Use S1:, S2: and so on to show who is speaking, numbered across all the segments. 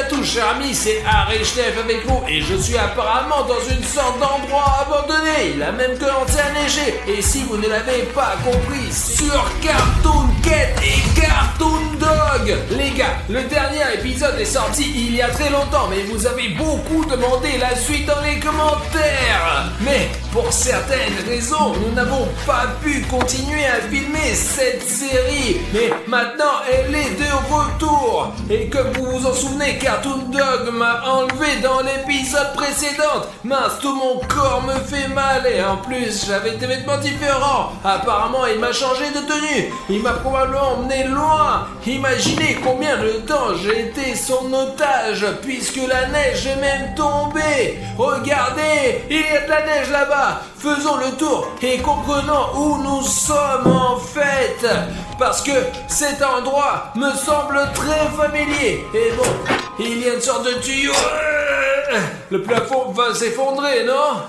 S1: tout, cher ami, c'est Arechnef avec vous et je suis apparemment dans une sorte d'endroit abandonné. Il a même commencé à neiger. Et si vous ne l'avez pas compris, sur Cartoon Cat et Cartoon Dog. Les gars, le dernier épisode est sorti il y a très longtemps, mais vous avez beaucoup demandé la suite dans les commentaires. Mais pour certaines raisons, nous n'avons pas pu continuer à filmer cette série. Mais maintenant, elle est de retour. Et comme vous vous en souvenez, Cartoon Dog m'a enlevé dans l'épisode précédent. Mince, tout mon corps me fait mal et en plus, j'avais des vêtements différents. Apparemment, il m'a changé de tenue. Il m'a probablement emmené loin. Imaginez combien de temps j'ai été son otage puisque la neige est même tombée. Regardez, il y a de la neige là-bas. Faisons le tour et comprenons où nous sommes en fait. Parce que cet endroit me semble très familier. Et bon, il y a une sorte de tuyau. Le plafond va s'effondrer, non?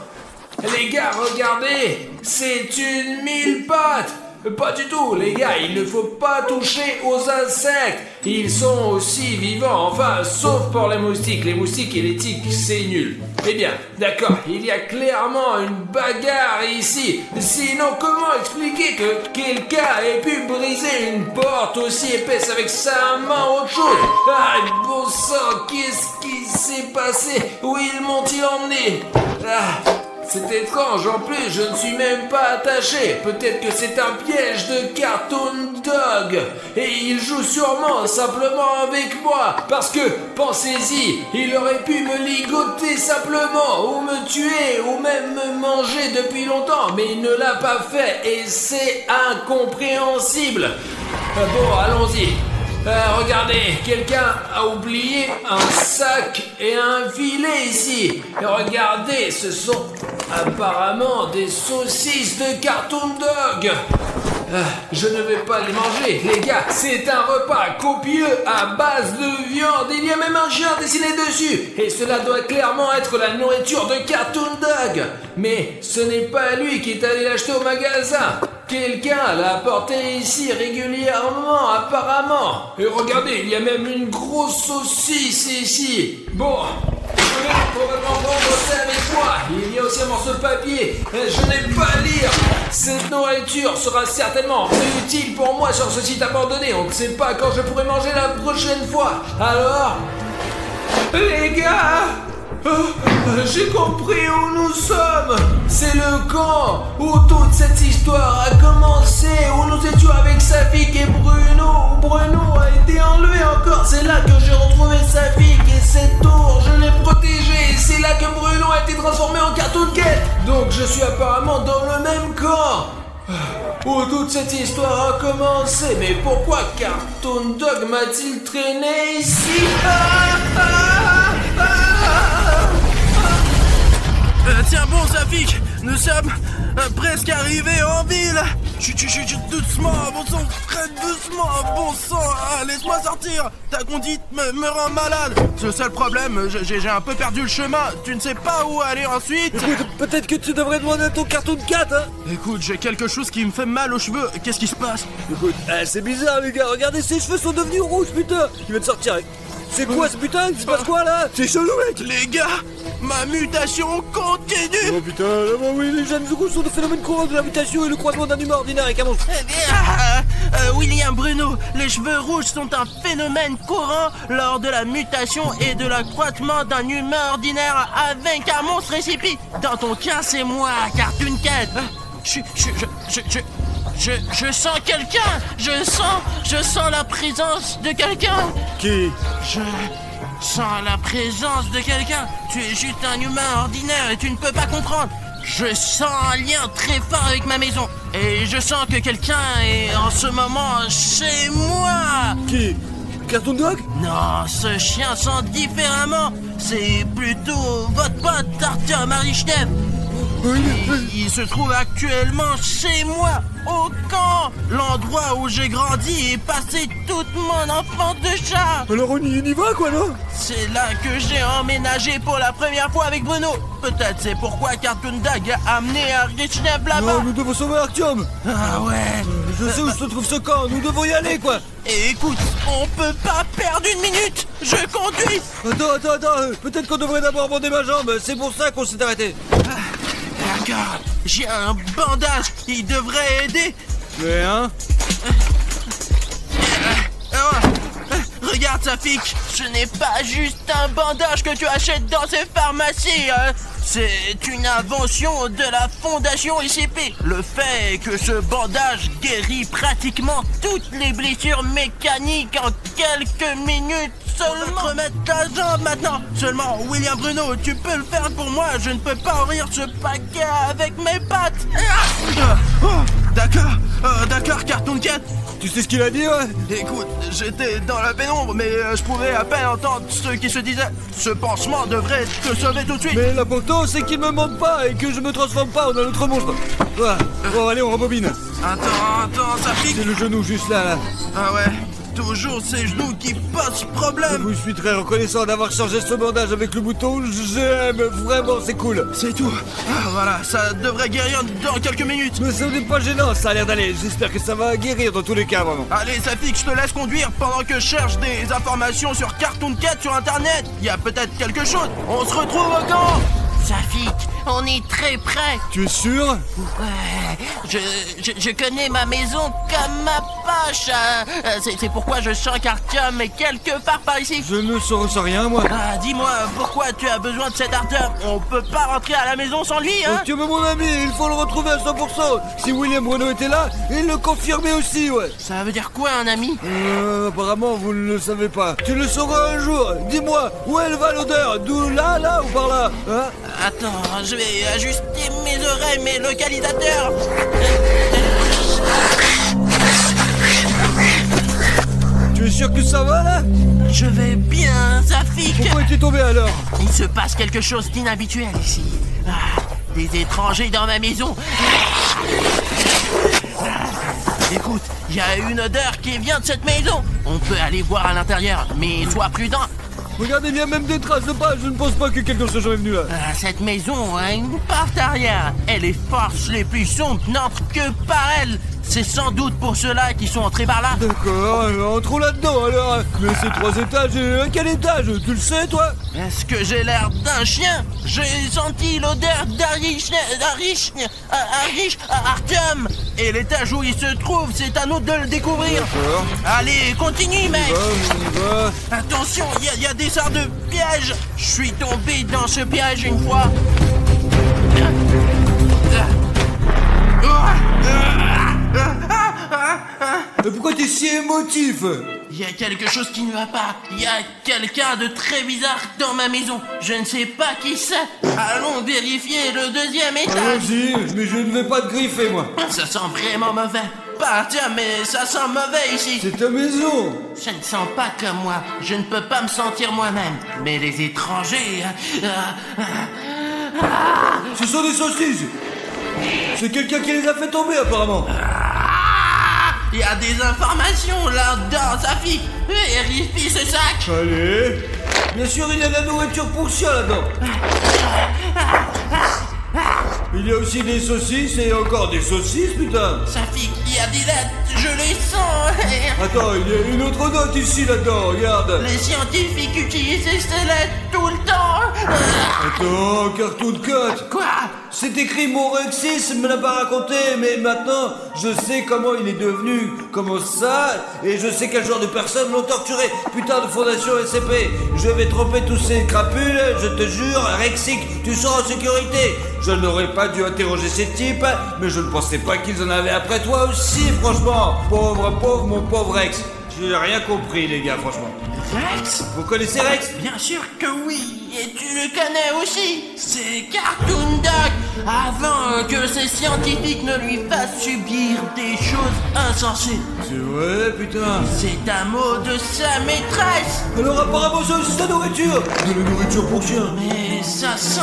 S1: Les gars, regardez, c'est une mille pattes. Pas du tout, les gars, il ne faut pas toucher aux insectes. Ils sont aussi vivants, enfin, sauf pour les moustiques. Les moustiques et les tiques, c'est nul. Eh bien, d'accord, il y a clairement une bagarre ici. Sinon, comment expliquer que quelqu'un ait pu briser une porte aussi épaisse avec sa main autre chose? Ah, bon sang, qu'est-ce qui s'est passé? Où ils m'ont-ils emmené? C'est étrange, en plus je ne suis même pas attaché. Peut-être que c'est un piège de Cartoon Dog. Et il joue sûrement simplement avec moi. Parce que, pensez-y, il aurait pu me ligoter simplement, ou me tuer, ou même me manger depuis longtemps. Mais il ne l'a pas fait, et c'est incompréhensible. Bon, allons-y. Regardez, quelqu'un a oublié un sac et un filet ici. Et regardez, ce sont apparemment des saucisses de Cartoon Dog. Je ne vais pas les manger, les gars. C'est un repas copieux à base de viande. Il y a même un chien dessiné dessus. Et cela doit clairement être la nourriture de Cartoon Dog. Mais ce n'est pas lui qui est allé l'acheter au magasin. Quelqu'un l'a apporté ici régulièrement, apparemment. Et regardez, il y a même une grosse saucisse ici. Bon, je vais probablement prendre ça avec moi. Il y a aussi un morceau de papier. Je n'ai pas à lire. Cette nourriture sera certainement utile pour moi sur ce site abandonné. On ne sait pas quand je pourrai manger la prochaine fois. Alors, les gars, j'ai compris où nous sommes. C'est le camp où toute cette histoire a commencé, où nous étions avec Safik et Bruno. Bruno a été enlevé encore. C'est là que j'ai retrouvé Safik et cette tour, je l'ai protégée. Et c'est là que Bruno a été transformé en Cartoon Cat. Donc je suis apparemment dans le même camp où toute cette histoire a commencé. Mais pourquoi Cartoon Dog m'a-t-il traîné ici?
S2: Tiens bon Safik, nous sommes presque arrivés en ville. Chut, doucement, bon sang, très doucement, bon sang, laisse-moi sortir. Ta conduite me rend malade. C'est le seul problème, j'ai un peu perdu le chemin. Tu ne sais pas où aller ensuite.
S3: Écoute, peut-être que tu devrais demander à ton Cartoon Cat, hein.
S2: Écoute, j'ai quelque chose qui me fait mal aux cheveux. Qu'est-ce qui se passe?
S3: Écoute, c'est bizarre les gars, regardez, ses cheveux sont devenus rouges, putain. Il vient de sortir. C'est quoi ce putain? Il se passe quoi là? C'est chelou mec.
S2: Les gars, ma mutation continue.
S3: Oh putain, oui, les jeunes rouges sont des phénomènes courants de la mutation et le croisement d'un humain ordinaire avec un monstre.
S2: William Bruno, les cheveux rouges sont un phénomène courant lors de la mutation et de l'accroissement d'un humain ordinaire avec un monstre récipi. Dans ton cas, c'est moi, Cartoon Cat. Je sens quelqu'un. Je sens la présence de quelqu'un.
S3: Qui?
S2: Je sens la présence de quelqu'un. Tu es juste un humain ordinaire et tu ne peux pas comprendre. Je sens un lien très fort avec ma maison. Et je sens que quelqu'un est en ce moment chez moi.
S3: Qui? Cartoon Dog?
S2: Non, ce chien sent différemment. C'est plutôt votre pote Arthur Arechnef. Il se trouve actuellement chez moi, au camp, l'endroit où j'ai grandi et passé toute mon enfance de chat.
S3: Alors on y va quoi, non?
S2: C'est là que j'ai emménagé pour la première fois avec Bruno. Peut-être c'est pourquoi Cartoon Dog a amené Arechnef là-bas.
S3: Non, nous devons sauver Artyom.
S2: Ah ouais.
S3: Je sais où se trouve ce camp, nous devons y aller quoi.
S2: Et écoute, on peut pas perdre une minute. Je conduis.
S3: Attends, peut-être qu'on devrait d'abord bander ma jambe, c'est pour ça qu'on s'est arrêté.
S2: Regarde, j'ai un bandage, il devrait aider.
S3: Mais hein?
S2: Regarde Safik, ce n'est pas juste un bandage que tu achètes dans ces pharmacies, hein. C'est une invention de la fondation SCP. Le fait que ce bandage guérit pratiquement toutes les blessures mécaniques en quelques minutes seulement. Remettre ta jambe maintenant. Seulement, William Bruno, tu peux le faire pour moi. Je ne peux pas ouvrir ce paquet avec mes pattes. D'accord, Cartoon Cat.
S3: Tu sais ce qu'il a dit, ouais?
S2: Écoute, j'étais dans la pénombre, mais je pouvais à peine entendre ceux qui se disaient « Ce pansement devrait te sauver tout de suite !»
S3: Mais l'important, c'est qu'il me manque pas et que je me transforme pas en un autre monstre. Voilà. Bon, allez, on rembobine.
S2: Attends, ça pique.
S3: C'est le genou juste là.
S2: Ah ouais, toujours ces genoux qui posent problème.
S3: Je suis très reconnaissant d'avoir changé ce bandage avec le bouton. J'aime, vraiment, c'est cool.
S2: C'est tout. Voilà, ça devrait guérir dans quelques minutes.
S3: Mais ça n'est pas gênant, ça a l'air d'aller. J'espère que ça va guérir dans tous les cas, vraiment.
S2: Allez, Safik, je te laisse conduire pendant que je cherche des informations sur Cartoon Cat sur Internet. Il y a peut-être quelque chose. On se retrouve au camp.
S4: Safik, on est très près.
S3: Tu es sûr?
S4: Ouais, je connais ma maison comme ma poche. C'est pourquoi je sens qu'Artyom est quelque part par ici.
S3: Je ne saurais rien, moi.
S2: Dis-moi, pourquoi tu as besoin de cet Artyom? On peut pas rentrer à la maison sans lui, hein?
S3: Tu es mon ami, il faut le retrouver à 100%. Si William Bruno était là, il le confirmait aussi, ouais.
S2: Ça veut dire quoi, un ami?
S3: Apparemment, vous ne le savez pas. Tu le sauras un jour. Dis-moi, où elle va l'odeur? D'où là ou par là, hein?
S2: Attends, je vais ajuster mes oreilles, mes localisateurs.
S3: Tu es sûr que ça va, là?
S2: Je vais bien, Safik.
S3: Pourquoi es-tu tombé, alors?
S2: Il se passe quelque chose d'inhabituel ici. Des étrangers dans ma maison. Écoute, il y a une odeur qui vient de cette maison. On peut aller voir à l'intérieur, mais sois prudent.
S3: Regardez, il y a même des traces de pas. Je ne pense pas que quelqu'un soit jamais venu là.
S2: Cette maison a une porte arrière. Et les forces les plus sombres n'entrent que par elle. C'est sans doute pour ceux-là qui sont entrés par là.
S3: D'accord, entrons là-dedans alors. Mais c'est 3 étages et à quel étage? Tu le sais, toi?
S2: Est-ce que j'ai l'air d'un chien? J'ai senti l'odeur Artyom. Et l'étage où il se trouve, c'est à nous de le découvrir.
S3: D'accord.
S2: Allez, continue, mec.
S3: On y va.
S2: Attention, il y a des sortes de pièges. Je suis tombé dans ce piège une fois.
S3: Mais pourquoi t'es si émotif?
S2: Il y a quelque chose qui ne va pas. Il y a quelqu'un de très bizarre dans ma maison. Je ne sais pas qui c'est. Allons vérifier le 2e étage.
S3: Allons-y, mais je ne vais pas te griffer, moi.
S2: Ça sent vraiment mauvais. Pas tiens, mais ça sent mauvais ici.
S3: C'est ta maison.
S2: Ça ne sent pas comme moi. Je ne peux pas me sentir moi-même. Mais les étrangers...
S3: Ce sont des saucisses. C'est quelqu'un qui les a fait tomber, apparemment.
S2: Il y a des informations là-dedans, Safik. Vérifie ce sac.
S3: Allez. Bien sûr, il y a de la nourriture pour chien là-dedans. Il y a aussi des saucisses et encore des saucisses, putain.
S2: Safik, il y a des lettres, je les sens.
S3: Attends, il y a une autre note ici là-dedans, regarde.
S2: Les scientifiques utilisent ces lettres tout le temps.
S3: Attends, Cartoon Cat.
S2: Quoi?
S3: C'est écrit Morexis, me l'a pas raconté, mais maintenant, je sais comment il est devenu, comment ça, et je sais quel genre de personnes l'ont torturé. Putain de fondation SCP, je vais tromper tous ces crapules, je te jure, Rexic, tu seras en sécurité. Je n'aurais pas dû interroger ces types, mais je ne pensais pas qu'ils en avaient après toi aussi, franchement. Pauvre, mon pauvre Rex. J'ai rien compris, les gars, franchement.
S2: Rex?
S3: Vous connaissez Rex?
S2: Bien sûr que oui, et tu le connais aussi. C'est Cartoon Dog, avant que ces scientifiques ne lui fassent subir des choses insensées.
S3: C'est vrai, putain.
S2: C'est un mot de sa maîtresse.
S3: Alors apparemment, ça aussi, c'est de la nourriture. De la nourriture pour chien.
S2: Mais ça sent...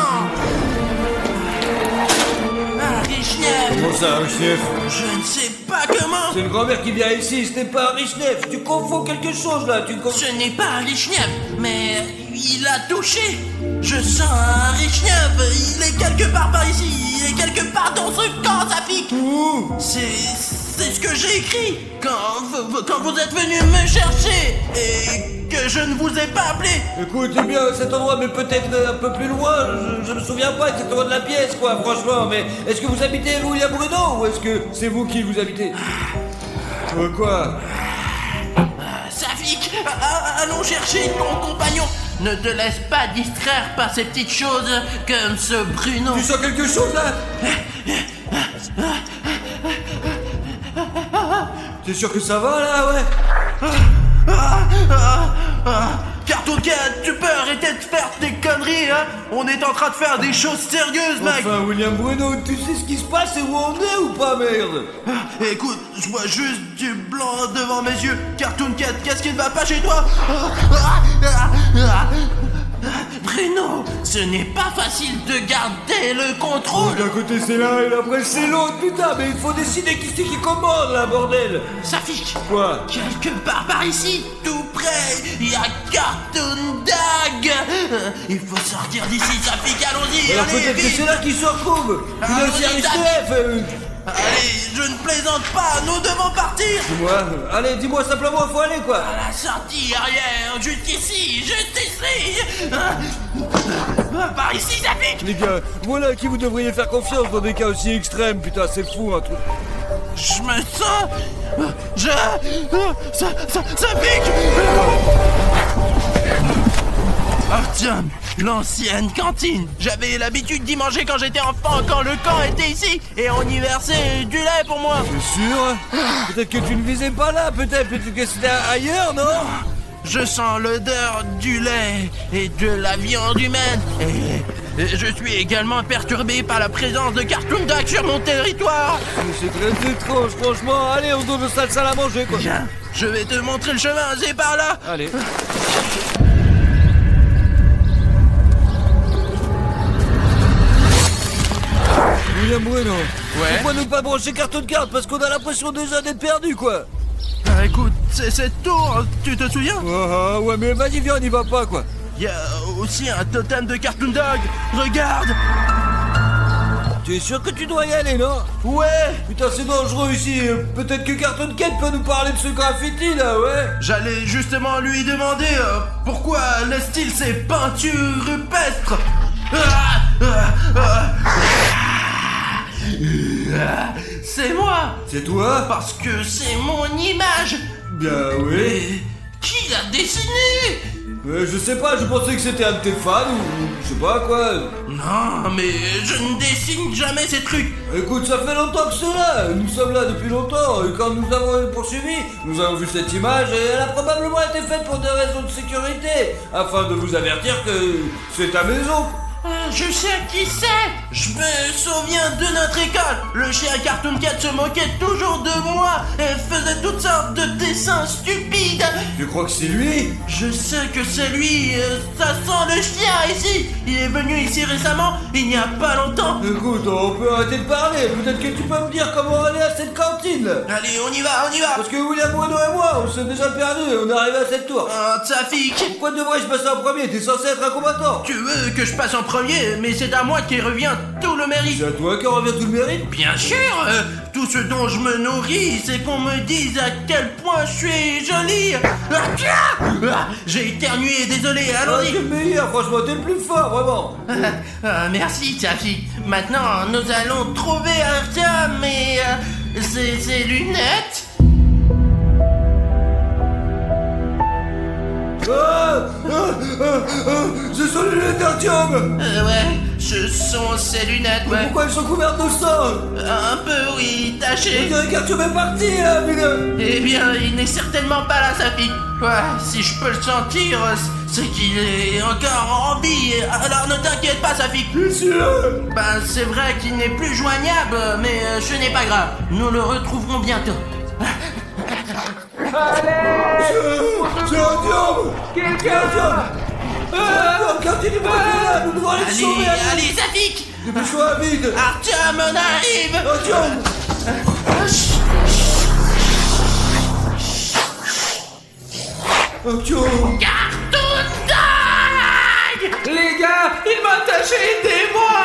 S2: Richnef.
S3: Comment ça, Richnef?
S2: Je ne sais pas comment.
S3: C'est une grand-mère qui vient ici, ce n'est pas un Richnef. Tu confonds quelque chose là,
S2: Ce n'est pas un Richnef, mais il a touché. Je sens un Richnef, il est quelque part par ici, il est quelque part dans ce camp, Safik.
S3: Où?
S2: C'est
S4: c'est ce que j'ai écrit quand vous êtes venu me chercher et que je ne vous ai pas appelé.
S3: Écoute, c'est bien cet endroit, mais peut-être un peu plus loin. Je me souviens pas exactement de la pièce, quoi, franchement. Mais est-ce que vous habitez William Bruno ou est-ce que c'est vous qui vous habitez? Quoi?
S4: Safik, allons chercher ton compagnon. Ne te laisse pas distraire par ces petites choses comme ce Bruno.
S3: Tu sens quelque chose là? T'es sûr que ça va là, ouais?
S2: Cartoon Cat, tu peux arrêter de faire tes conneries, hein? On est en train de faire des choses sérieuses, mec!
S3: Enfin, William Bruno, tu sais ce qui se passe et où on est ou pas, merde?
S2: Écoute, je vois juste du blanc devant mes yeux. Cartoon Cat, qu'est-ce qui ne va pas chez toi?
S4: Bruno, ce n'est pas facile de garder le contrôle.
S3: D'un côté c'est l'un et après c'est l'autre, putain, mais il faut décider qui c'est qui commande là, bordel!
S4: Safik,
S3: Quoi?
S4: quelque part par ici, tout près, il y a Cartoon Dag. Il faut sortir d'ici, Safik, allons-y.
S3: Alors
S4: allez,
S3: peut-être que
S4: vite.
S3: c'est là qu'ils se retrouvent! Puis
S4: Allons-y,
S3: le service
S4: David.
S3: TF,
S2: Allez, je ne plaisante pas, nous devons partir!
S3: Dis-moi, allez, dis-moi simplement, faut aller quoi!
S4: À la sortie arrière, juste ici, juste ici. Par ici, Safik.
S3: Les gars, voilà à qui vous devriez faire confiance dans des cas aussi extrêmes, putain, c'est fou un truc.
S2: Je me sens... Ça pique.
S4: Artyom, l'ancienne cantine. J'avais l'habitude d'y manger quand j'étais enfant, quand le camp était ici, et on y versait du lait pour moi.
S3: T'es sûr? Peut-être que tu ne visais pas là, peut-être que c'était ailleurs, non?
S4: Je sens l'odeur du lait et de la viande humaine. Et je suis également perturbé par la présence de Cartoon Dag sur mon territoire.
S3: Mais c'est très étrange, franchement. Allez, on donne le salle à manger, quoi.
S4: Viens, je vais te montrer le chemin, c'est par là.
S3: Allez. William Bruno,
S4: Ouais.
S3: pourquoi ne pas brancher Cartoon Card? Parce qu'on a l'impression déjà d'être perdu, quoi.
S2: Écoute, c'est cette tour, tu te souviens?
S3: Ah, ouais, mais vas-y, viens, on n'y va pas, quoi.
S2: Il y a aussi un totem de Cartoon Dog. Regarde.
S3: Tu es sûr que tu dois y aller, non?
S2: Ouais.
S3: Putain, c'est dangereux ici. Peut-être que Cartoon Cat peut nous parler de ce graffiti, là, ouais.
S2: J'allais justement lui demander pourquoi laisse-t-il ces peintures rupestres.
S4: C'est moi,
S3: C'est toi?
S4: parce que c'est mon image.
S3: Bien, oui.
S4: Mais qui l'a dessiné?
S3: Je sais pas, je pensais que c'était un de tes fans ou je sais pas quoi.
S4: Non, mais je ne dessine jamais ces trucs.
S3: Écoute, ça fait longtemps que c'est là. Nous sommes là depuis longtemps. Et quand nous avons poursuivi, nous avons vu cette image et elle a probablement été faite pour des raisons de sécurité, afin de vous avertir que c'est ta maison.
S4: Je sais qui c'est. Je me souviens de notre école. Le chien Cartoon Cat se moquait toujours de moi et faisait toutes sortes de dessins stupides.
S3: Tu crois que c'est lui?
S4: Je sais que c'est lui. Ça sent le chien ici. Il est venu ici récemment, il n'y a pas longtemps.
S3: Écoute, on peut arrêter de parler. Peut-être que tu peux me dire comment aller à cette cantine.
S4: Allez, on y va, on y va.
S3: Parce que William Bruno et moi, on s'est déjà perdus. On est arrivé à cette tour.
S4: Safik,
S3: Pourquoi devrais-je passer en premier? T'es censé être un combattant.
S4: tu veux que je passe en premier, mais c'est à moi qui revient tout le mérite.
S3: C'est à toi qui revient tout le mérite.
S4: Bien sûr, tout ce dont je me nourris, c'est qu'on me dise à quel point je suis jolie. J'ai éternué, désolé,
S3: T'es
S4: allons-y.
S3: le meilleur, franchement, t'es le plus fort, vraiment.
S4: Merci, Safik. Maintenant, nous allons trouver Artyom et ses lunettes.
S3: Ce sont les lunettes d'Artyom.
S4: Ouais, ce sont ses lunettes, ouais.
S3: Pourquoi elles sont couvertes de sang?
S4: Un peu, oui,
S3: Je
S4: taché.
S3: dirais qu'Artyom est parti, là, vilain.
S4: Eh bien, il n'est certainement pas là, Safik. Ouais, si je peux le sentir, c'est qu'il est encore en vie. Alors ne t'inquiète pas, Safik.
S3: Monsieur.
S4: Ben, c'est vrai qu'il n'est plus joignable, mais ce n'est pas grave. Nous le retrouverons bientôt.
S3: C'est Artyom.
S1: Quelqu'un
S3: Quand il est pas là, nous devons aller le sauver.
S4: Allez, Safik.
S3: Dépêche-toi, vite.
S4: Artyom, on arrive.
S3: Artyom. Artyom.
S4: Cartoon Dag.
S1: Les gars, il m'a attaché, aidez-moi.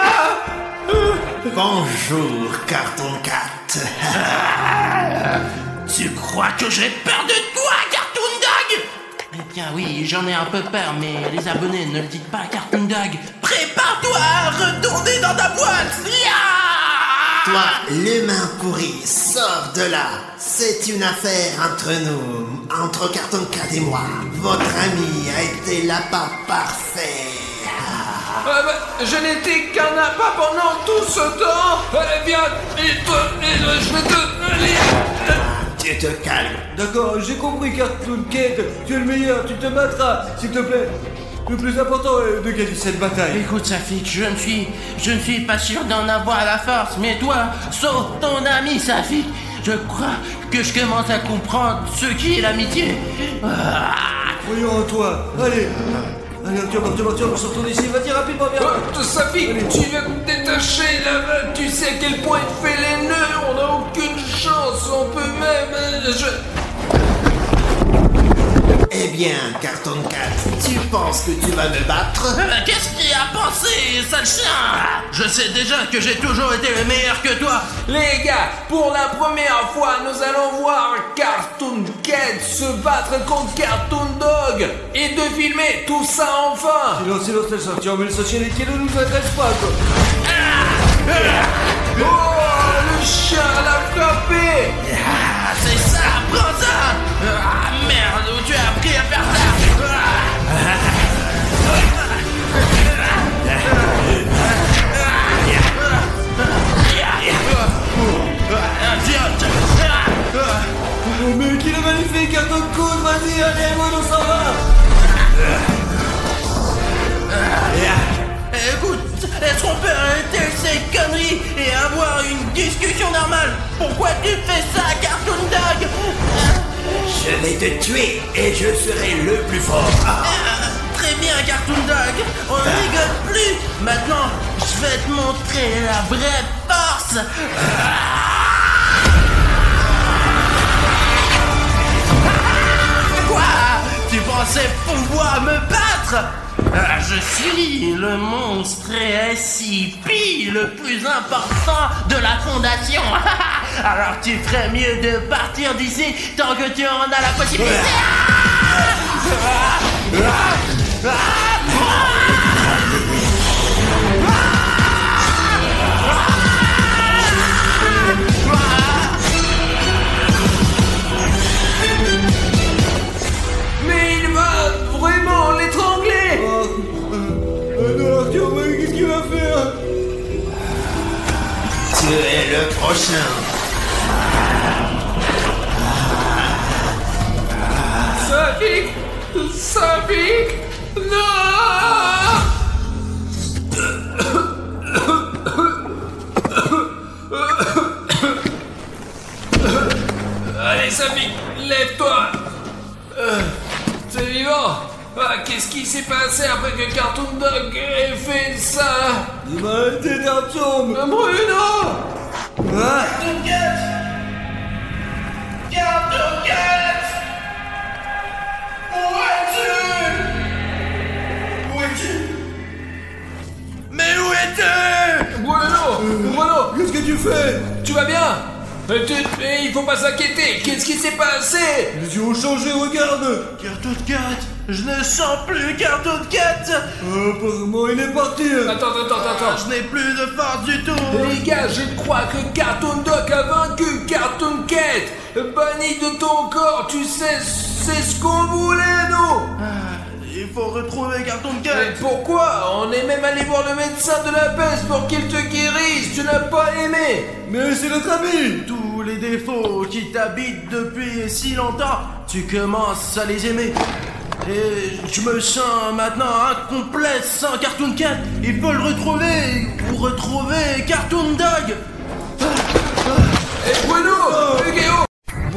S5: Bonjour, Cartoon Cat.
S4: Tu crois que j'ai peur de toi, Cartoon Dog? Eh bien oui, j'en ai un peu peur, mais les abonnés ne le dites pas à Cartoon Dog. Prépare-toi à retourner dans ta boîte.
S5: Toi, l'humain pourri, sors de là. C'est une affaire entre nous, entre Cartoon Cat et moi. Votre ami a été l'appât parfait.
S1: Je n'étais qu'un appât pendant tout ce temps. Viens, je vais te lire.
S5: Tu te calmes.
S3: D'accord, j'ai compris, Cartoon Cat. Tu es le meilleur, tu te battras, s'il te plaît. Le plus important est de gagner cette bataille.
S4: Écoute, Safik, je ne suis pas sûr d'en avoir la force, mais toi, sauve ton ami, Safik. Je crois que je commence à comprendre ce qui est l'amitié.
S3: Voyons en toi. Allez, Arthur, sortons d'ici. Vas-y, rapidement, viens.
S1: Safi, tu veux te détacher là. Tu sais à quel point il fait les nœuds. On n'a aucune chance. On peut même.
S5: Eh bien, Cartoon Cat, tu penses que tu vas me battre?
S4: Qu'est-ce qu'il a pensé, sale chien? Je sais déjà que j'ai toujours été le meilleur que toi.
S1: Les gars, pour la première fois, nous allons voir Cartoon Cat se battre contre Cartoon Dog et de filmer tout ça enfin.
S3: Silence, laisse sortir, mais le socialité ne nous intéresse pas, quoi.
S1: Oh, le chien l'a frappé.
S4: C'est ça, prends ça. Merde, où tu as appris à faire ça?
S3: Oh, mais qu'il est magnifique, Cartoon Cat, vas-y, allez, on s'en va.
S4: Écoute, est-ce qu'on peut arrêter ces conneries et avoir une discussion normale? Pourquoi tu fais ça, Cartoon Dog?
S5: Je vais te tuer et je serai le plus fort.
S4: Très bien, Cartoon Dog, on ne rigole plus. Maintenant, je vais te montrer la vraie force. Quoi? Tu pensais pouvoir me battre? Je suis le monstre SCP le plus important de la fondation. Alors tu ferais mieux de partir d'ici tant que tu en as la possibilité.
S1: Mais il va vraiment l'étrangler.
S3: Non, Arthur, mais qu'est-ce qu'il va faire?
S5: Tu es le prochain.
S1: Safik, non. Allez, Safik, lève-toi. C'est vivant. Qu'est-ce qui s'est passé après que Cartoon Dog ait fait ça?
S3: Il m'a arrêté d'Arthur.
S1: Bruno!
S4: Cartoon Cat! Cartoon Cat! Où es-tu? Où es-tu? Mais où es-tu?
S1: Bruno!
S3: Qu'est-ce que tu fais?
S1: Tu vas bien? Il faut pas s'inquiéter. Qu'est-ce qui s'est passé?
S3: Les yeux ont changé, regarde.
S4: Cartoon Cat! Je ne sens plus Cartoon Cat!
S3: Apparemment, il est parti.
S1: Attends.
S4: Je n'ai plus de force du tout!
S1: Les gars, je crois que Cartoon Dog a vaincu Cartoon Cat. Banni de ton corps, tu sais, c'est ce qu'on voulait, nous.
S4: Il faut retrouver Cartoon
S1: Mais
S4: Cat!
S1: pourquoi? On est même allé voir le médecin de la peste pour qu'il te guérisse. Tu n'as pas aimé.
S3: Mais c'est notre ami.
S4: Tous les défauts qui t'habitent depuis si longtemps, tu commences à les aimer. Et je me sens maintenant incomplet sans Cartoon Cat. Il faut le retrouver pour retrouver Cartoon Dog.
S1: Et Bruno, Hugo,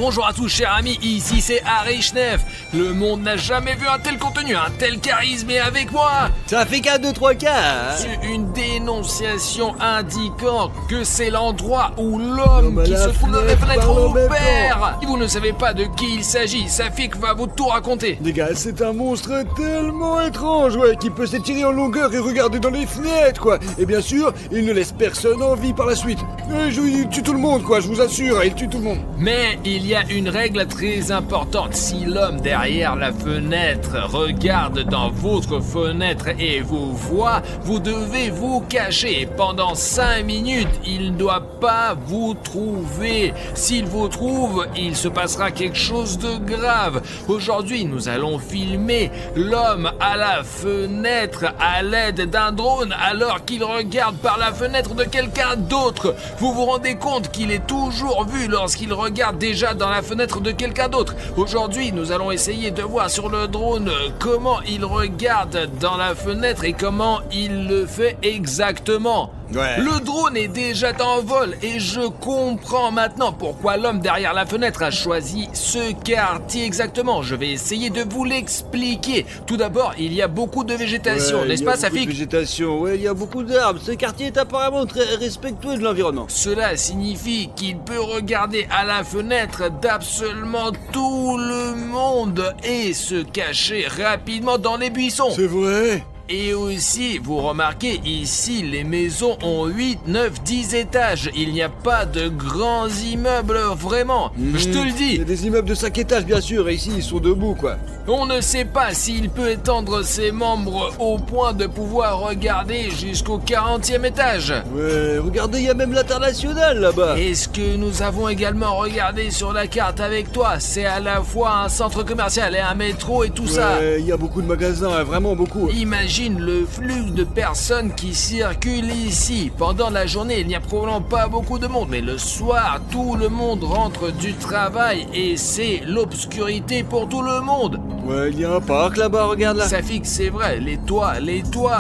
S1: bonjour à tous chers amis, ici c'est Harry Schneef. Le monde n'a jamais vu un tel contenu, un tel charisme, et avec moi...
S3: Ça fait qu'un 2-3 cas, hein.
S1: C'est une dénonciation indiquant que c'est l'endroit où l'homme qui se trouve dans la fenêtre opère. Si vous ne savez pas de qui il s'agit, Safik va vous tout raconter.
S6: Les gars, c'est un monstre tellement étrange, ouais, qui peut s'étirer en longueur et regarder dans les fenêtres, quoi. Et bien sûr, il ne laisse personne en vie par la suite. Il tue tout le monde, quoi, je vous assure, il tue tout le monde.
S1: Mais il y a une règle très importante. Si l'homme derrière la fenêtre regarde dans votre fenêtre et vous voit, vous devez vous cacher. Pendant 5 minutes, il ne doit pas vous trouver. S'il vous trouve, il se passera quelque chose de grave. Aujourd'hui, nous allons filmer l'homme à la fenêtre à l'aide d'un drone alors qu'il regarde par la fenêtre de quelqu'un d'autre. Vous vous rendez compte qu'il est toujours vu lorsqu'il regarde déjà dans la fenêtre de quelqu'un d'autre. Aujourd'hui, nous allons essayer de voir sur le drone comment il regarde dans la fenêtre et comment il le fait exactement.
S6: Ouais.
S1: Le drone est déjà en vol et je comprends maintenant pourquoi l'homme derrière la fenêtre a choisi ce quartier exactement. Je vais essayer de vous l'expliquer. Tout d'abord, il y a beaucoup de végétation, n'est-ce pas, Safik ?
S3: Végétation, ouais, il y a beaucoup d'arbres. Ce quartier est apparemment très respectueux de l'environnement.
S1: Cela signifie qu'il peut regarder à la fenêtre d'absolument tout le monde et se cacher rapidement dans les buissons.
S6: C'est vrai ?
S1: Et aussi, vous remarquez, ici, les maisons ont 8, 9, 10 étages. Il n'y a pas de grands immeubles, vraiment. Je te le
S6: Il
S1: dis.
S6: y a des immeubles de 5 étages, bien sûr, et ici, ils sont debout, quoi.
S1: On ne sait pas s'il peut étendre ses membres au point de pouvoir regarder jusqu'au 40e étage.
S3: Ouais, regardez, il y a même l'international là-bas.
S1: Et ce que nous avons également regardé sur la carte avec toi, c'est à la fois un centre commercial et un métro et tout ça.
S6: Ouais, il y a beaucoup de magasins, hein, vraiment beaucoup.
S1: Imagine le flux de personnes qui circulent ici. Pendant la journée, il n'y a probablement pas beaucoup de monde, mais le soir, tout le monde rentre du travail et c'est l'obscurité pour tout le monde.
S6: Ouais, il y a un parc là-bas, regarde là.
S1: Safik, c'est vrai, les toits,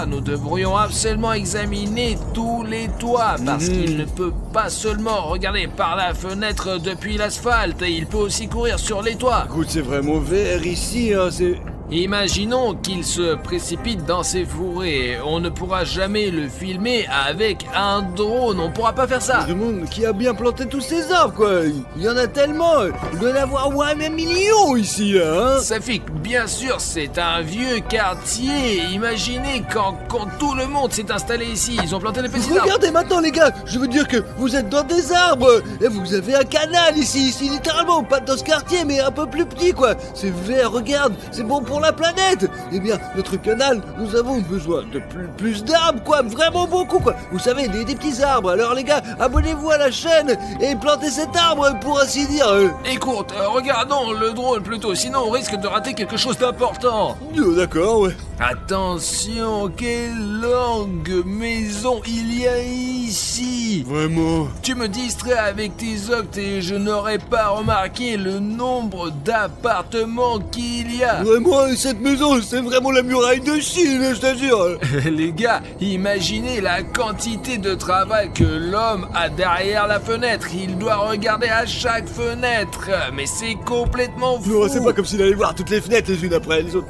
S1: nous devrions absolument examiner tous les toits parce qu'il ne peut pas seulement regarder par la fenêtre depuis l'asphalte, il peut aussi courir sur les toits.
S6: Écoute, c'est vraiment vert ici, hein, c'est...
S1: Imaginons qu'il se précipite dans ces fourrés. On ne pourra jamais le filmer avec un drone. On pourra pas faire ça.
S6: Le monde qui a bien planté tous ces arbres, quoi. Il y en a tellement. Il doit y en avoir ouais, un million ici, là, hein.
S1: Safik, bien sûr, c'est un vieux quartier. Imaginez quand tout le monde s'est installé ici. Ils ont planté des petits arbres.
S6: Regardez maintenant, les gars. Je veux dire que vous êtes dans des arbres. Et vous avez un canal ici, littéralement. Pas dans ce quartier, mais un peu plus petit, quoi. C'est vert, regarde. C'est bon pour la planète. Eh bien, notre canal, nous avons besoin de plus d'arbres, quoi, vraiment beaucoup, quoi. Vous savez, des petits arbres. Alors les gars, abonnez-vous à la chaîne et plantez cet arbre, pour ainsi dire.
S1: Écoute, regardons le drone plutôt, sinon on risque de rater quelque chose d'important.
S6: D'accord, ouais.
S1: Attention, quelle longue maison il y a ici.
S6: Vraiment.
S1: Tu me distrais avec tes octes et je n'aurais pas remarqué le nombre d'appartements qu'il y a.
S6: Vraiment, cette maison, c'est vraiment la muraille de Chine, je t'assure.
S1: Les gars, imaginez la quantité de travail que l'homme a derrière la fenêtre. Il doit regarder à chaque fenêtre. Mais c'est complètement fou.
S6: Non, c'est pas comme s'il allait voir toutes les fenêtres les unes après les autres.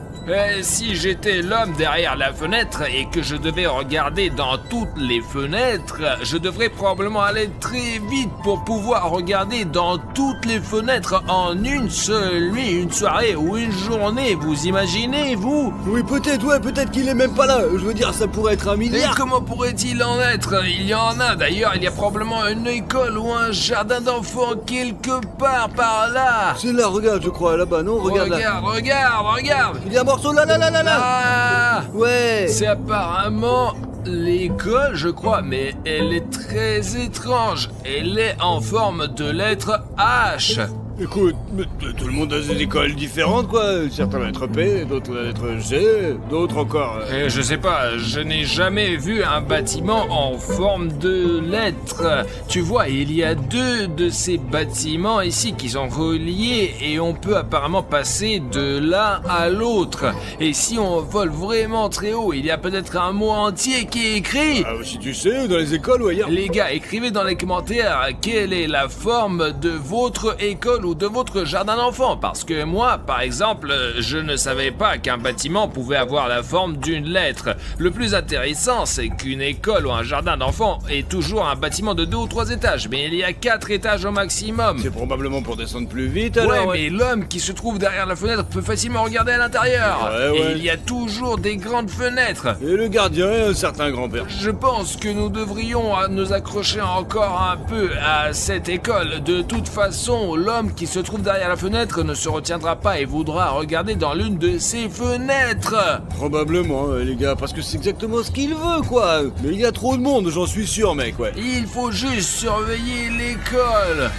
S1: Si j'étais l'homme derrière la fenêtre et que je devais regarder dans toutes les fenêtres, je devrais probablement aller très vite pour pouvoir regarder dans toutes les fenêtres en une seule nuit, une soirée ou une journée. Vous imaginez, vous?
S6: Oui, peut-être, ouais, peut-être qu'il est même pas là. Je veux dire, ça pourrait être un
S1: Et
S6: milliard.
S1: comment pourrait-il en être? Il y en a d'ailleurs, il y a probablement une école ou un jardin d'enfants quelque part par là.
S6: C'est là, regarde, je crois, là-bas, non? Regarde là.
S1: Regarde.
S6: Il y a un morceau là.
S1: Ah,
S6: Ouais.
S1: c'est apparemment l'école, je crois, mais elle est très étrange. Elle est en forme de lettre H.
S6: Écoute, mais tout le monde a des écoles différentes, quoi. Certains la lettre P, d'autres la lettre G, d'autres encore...
S1: Je sais pas, je n'ai jamais vu un bâtiment en forme de lettre. Tu vois, il y a 2 de ces bâtiments ici qui sont reliés et on peut apparemment passer de l'un à l'autre. Et si on vole vraiment très haut, il y a peut-être un mot entier qui est écrit.
S6: Ah, si tu sais, dans les écoles ou ailleurs.
S1: Les gars, écrivez dans les commentaires quelle est la forme de votre école ou ou de votre jardin d'enfant. Parce que moi, par exemple, je ne savais pas qu'un bâtiment pouvait avoir la forme d'une lettre. Le plus intéressant, c'est qu'une école ou un jardin d'enfant est toujours un bâtiment de 2 ou 3 étages. Mais il y a 4 étages au maximum.
S3: C'est probablement pour descendre plus vite alors.
S1: Ouais, mais l'homme qui se trouve derrière la fenêtre peut facilement regarder à l'intérieur.
S3: Ouais.
S1: Et il y a toujours des grandes fenêtres.
S3: Et le gardien est un certain grand-père.
S1: Je pense que nous devrions nous accrocher encore un peu à cette école. De toute façon, l'homme qui se trouve derrière la fenêtre ne se retiendra pas et voudra regarder dans l'une de ces fenêtres.
S3: Probablement, les gars, parce que c'est exactement ce qu'il veut, quoi. Mais il y a trop de monde, j'en suis sûr, mec, ouais.
S1: Il faut juste surveiller l'école.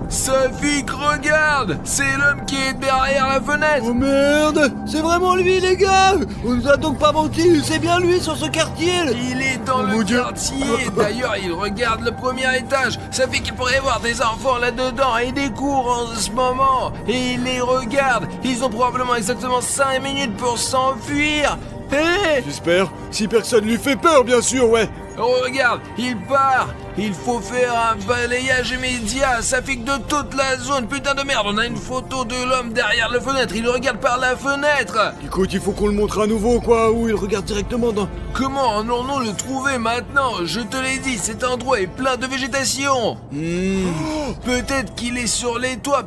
S1: Safik, regarde! C'est l'homme qui est derrière la fenêtre!
S6: Oh merde! C'est vraiment lui, les gars! On nous a donc pas menti, c'est bien lui sur ce quartier!
S1: Il est dans
S6: mon
S1: le
S6: Dieu.
S1: quartier! D'ailleurs, il regarde le premier étage! Ça fait qu'il pourrait y avoir des enfants là-dedans et des cours en ce moment! Et il les regarde! Ils ont probablement exactement 5 minutes pour s'enfuir! Hé!
S3: J'espère, si personne lui fait peur, bien sûr, ouais.
S1: Regarde, il part! Il faut faire un balayage immédiat, ça fait que de toute la zone, putain de merde, on a une photo de l'homme derrière la fenêtre, il regarde par la fenêtre!
S3: Écoute, il faut qu'on le montre à nouveau, quoi, où il regarde directement dans...
S1: Comment allons-nous le trouver maintenant? Je te l'ai dit, cet endroit est plein de végétation! Peut-être qu'il est sur les toits,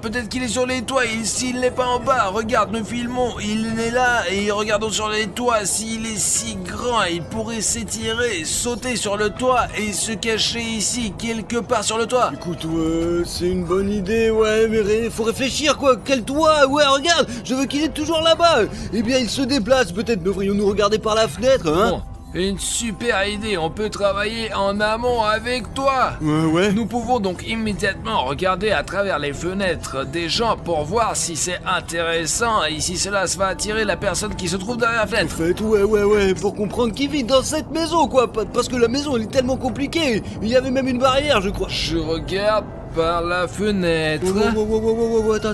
S1: et s'il n'est pas en bas, regarde, nous filmons, il est là, et regardons sur les toits, s'il est si grand, il pourrait s'étirer, sauter sur le toit et se cacher ici, quelque part sur le toit.
S3: Écoute, ouais, c'est une bonne idée, ouais, mais faut réfléchir, quoi. Quel toit? Ouais, regarde, je veux qu'il est toujours là-bas. Eh bien, il se déplace, peut-être devrions-nous regarder par la fenêtre, hein?
S1: Bon, une super idée, on peut travailler en amont avec toi.
S3: Ouais.
S1: Nous pouvons donc immédiatement regarder à travers les fenêtres des gens pour voir si c'est intéressant et si cela va attirer la personne qui se trouve derrière la
S3: En
S1: fenêtre.
S3: fait, ouais, pour comprendre qui vit dans cette maison, quoi. Parce que la maison, elle est tellement compliquée. Il y avait même une barrière, je crois.
S1: Je regarde par la fenêtre.
S3: Wow, attends.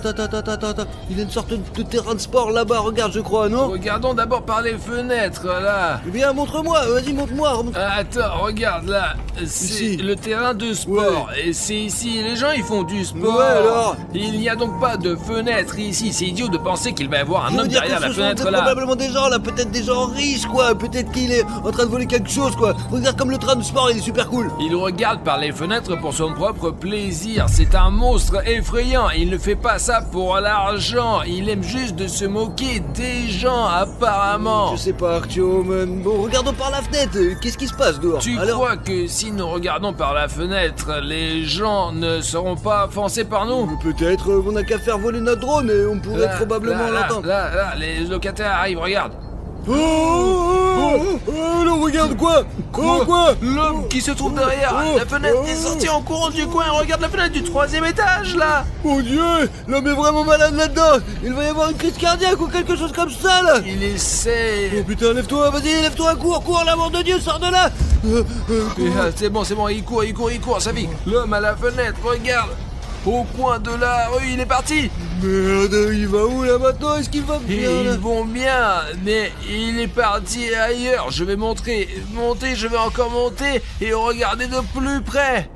S3: Il y a une sorte de terrain de sport là-bas, regarde, je crois, non?
S1: Regardons d'abord par les fenêtres, là.
S3: Eh bien, montre-moi, vas-y, montre-moi.
S1: Attends, regarde là, c'est
S3: Ici.
S1: le terrain de sport et c'est ici, les gens ils font du sport.
S3: Ouais, alors.
S1: Il n'y a donc pas de fenêtre ici, c'est idiot de penser qu'il va y avoir un
S3: Je veux
S1: homme
S3: dire
S1: derrière
S3: que
S1: la
S3: ce sont
S1: fenêtre là.
S3: probablement des gens là, peut-être des gens riches, quoi. Peut-être qu'il est en train de voler quelque chose, quoi. Regarde comme le train de sport, il est super cool.
S1: Il regarde par les fenêtres pour son propre plaisir, c'est un monstre effrayant, il ne fait pas ça pour l'argent, il aime juste de se moquer des gens apparemment.
S3: Je sais pas, Artyom. Bon, regardons par la fenêtre. Qu'est-ce qui se passe dehors?
S1: Tu
S3: Alors,
S1: crois que si nous regardons par la fenêtre, les gens ne seront pas offensés par nous?
S3: peut-être on n'a qu'à faire voler notre drone et on pourrait probablement l'entendre.
S1: Là, les locataires arrivent, regarde.
S3: Non, regarde quoi? Quoi?
S1: L'homme qui se trouve derrière la fenêtre est sorti en courant du coin et regarde la fenêtre du 3e étage là.
S3: Mon Dieu, l'homme est vraiment malade là-dedans. Il va y avoir une crise cardiaque ou quelque chose comme ça là.
S1: Il essaie.
S3: Oh putain, lève-toi, vas-y, lève-toi, cours, l'amour de Dieu, sors de là.
S1: C'est bon, il court, ça vit. L'homme à la fenêtre, regarde. Au coin de la rue, il est parti.
S3: Merde, il va où là maintenant? Est-ce qu'il va
S1: Et
S3: bien là?
S1: ils vont bien, mais il est parti ailleurs. Je vais monter, je vais encore monter et regarder de plus près.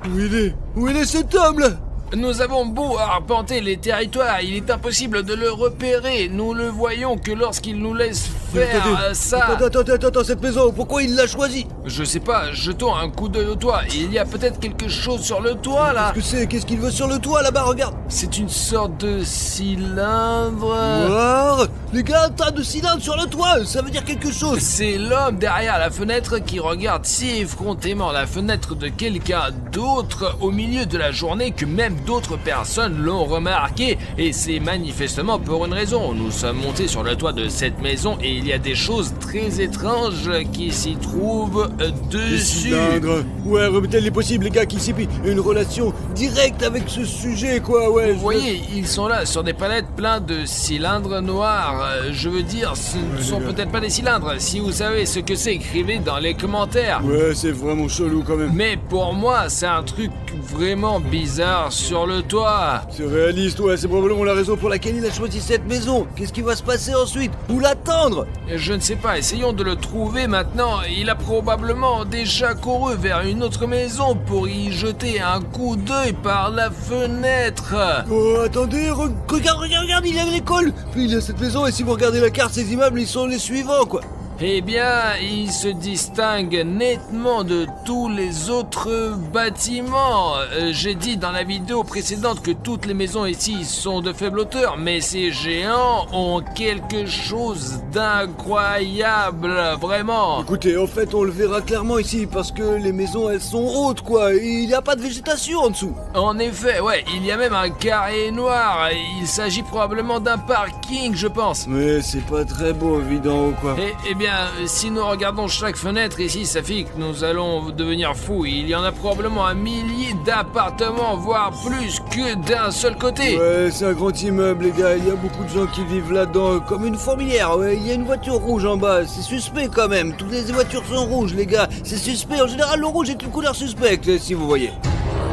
S3: Où il est cet homme là?
S1: Nous avons beau arpenter les territoires, il est impossible de le repérer. Nous le voyons que lorsqu'il nous laisse faire ça.
S3: Attends, cette maison, pourquoi il l'a choisie?
S1: Je sais pas, jetons un coup d'œil au toit. Il y a peut-être quelque chose sur le toit là.
S3: Qu'est-ce qu'il veut sur le toit là-bas, regarde?
S1: C'est une sorte de cylindre.
S3: Voir, les gars, un tas de cylindres sur le toit, ça veut dire quelque chose.
S1: C'est l'homme derrière la fenêtre qui regarde si effrontément la fenêtre de quelqu'un d'autre au milieu de la journée que même d'autres personnes l'ont remarqué. Et c'est manifestement pour une raison. Nous sommes montés sur le toit de cette maison et il y a des choses très étranges qui s'y trouvent
S3: Des
S1: dessus.
S3: cylindres. Ouais, remettez les possibles, les gars, qui s'y pient. Une relation directe avec ce sujet, quoi, ouais.
S1: Vous voyez, ils sont là sur des palettes pleins de cylindres noirs. Je veux dire, ce ne sont peut-être pas des cylindres. Si vous savez ce que c'est, écrivez dans les commentaires.
S3: Ouais, c'est vraiment chelou quand même.
S1: Mais pour moi, c'est un truc vraiment bizarre sur le toit.
S6: C'est réaliste, ouais, c'est probablement la raison pour laquelle il a choisi cette maison. Qu'est-ce qui va se passer ensuite? Où l'attendre?
S1: Je ne sais pas, essayons de le trouver maintenant. Il a probablement déjà couru vers une autre maison pour y jeter un coup d'œil par la fenêtre.
S6: Oh, attendez, regarde, il y a l'école. Puis il y a cette maison, et si vous regardez la carte, ces immeubles, ils sont les suivants, quoi.
S1: Eh bien, il se distingue nettement de tous les autres bâtiments. J'ai dit dans la vidéo précédente que toutes les maisons ici sont de faible hauteur, mais ces géants ont quelque chose d'incroyable, vraiment.
S6: Écoutez, en fait, on le verra clairement ici, parce que les maisons, elles sont hautes, quoi. Et il n'y a pas de végétation en dessous.
S1: En effet, ouais, il y a même un carré noir. Il s'agit probablement d'un parking, je pense.
S6: Mais c'est pas très beau, vu d'en haut, quoi.
S1: Eh bien, si nous regardons chaque fenêtre ici, ça fait que nous allons devenir fous. Il y en a probablement un millier d'appartements, voire plus que d'un seul côté.
S6: Ouais, c'est un grand immeuble, les gars. Il y a beaucoup de gens qui vivent là-dedans, comme une fourmilière. Ouais, il y a une voiture rouge en bas. C'est suspect quand même. Toutes les voitures sont rouges, les gars. C'est suspect. En général, le rouge est une couleur suspecte, si vous voyez.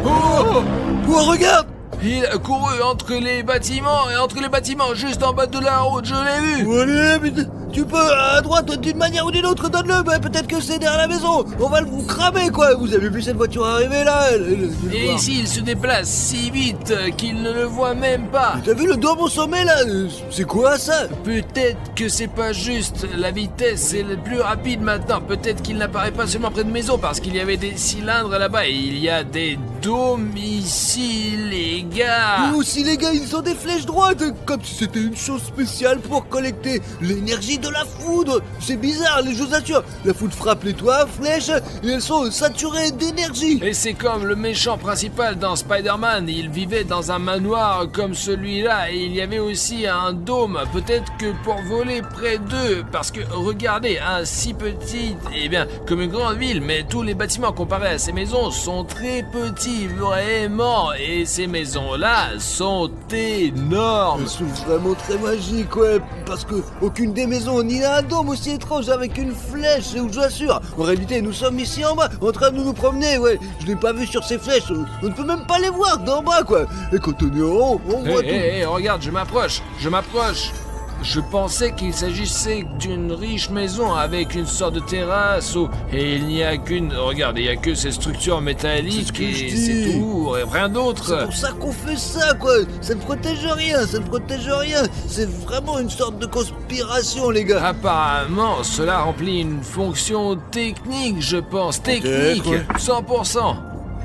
S6: Oh, regarde!
S1: Il a couru entre les bâtiments juste en bas de la route, je l'ai vu.
S6: Allez, mais tu peux à droite d'une manière ou d'une autre, donne-le. Bah, peut-être que c'est derrière la maison. On va vous cramer, quoi. Vous avez vu cette voiture arriver là?
S1: Et ici, il se déplace si vite qu'il ne le voit même pas.
S6: T'as vu le dôme au sommet là? C'est quoi ça?
S1: Peut-être que c'est pas juste. La vitesse est le plus rapide maintenant. Peut-être qu'il n'apparaît pas seulement près de maison parce qu'il y avait des cylindres là-bas et il y a des dômes ici, les gars.
S6: Mais aussi, les gars, ils ont des flèches droites, comme si c'était une chose spéciale pour collecter l'énergie de la foudre. C'est bizarre, je vous assure. La foudre frappe les toits, flèches, et elles sont saturées d'énergie.
S1: Et c'est comme le méchant principal dans Spider-Man. Il vivait dans un manoir comme celui-là et il y avait aussi un dôme. Peut-être que pour voler près d'eux, parce que regardez, un si petit, eh bien, comme une grande ville, mais tous les bâtiments comparés à ces maisons sont très petits, vraiment. Et ces maisons-là sont énormes.
S6: Elles sont vraiment très magiques, ouais, parce que aucune des maisons ni un dôme aussi étrange avec une flèche, je vous assure. En réalité, nous sommes ici en bas, en train de nous promener, ouais. Je n'ai pas vu sur ces flèches, on ne peut même pas les voir d'en bas, quoi. Et quand on est en haut, on voit tout.
S1: Regarde, je m'approche. Je pensais qu'il s'agissait d'une riche maison avec une sorte de terrasse et il n'y a qu'une... Regarde, il n'y a que ces structures métalliques et c'est tout, et rien d'autre.
S6: C'est pour ça qu'on fait ça, quoi. Ça ne protège rien. C'est vraiment une sorte de conspiration, les gars.
S1: Apparemment, cela remplit une fonction technique, je pense. Technique,
S6: ouais.
S1: 100%.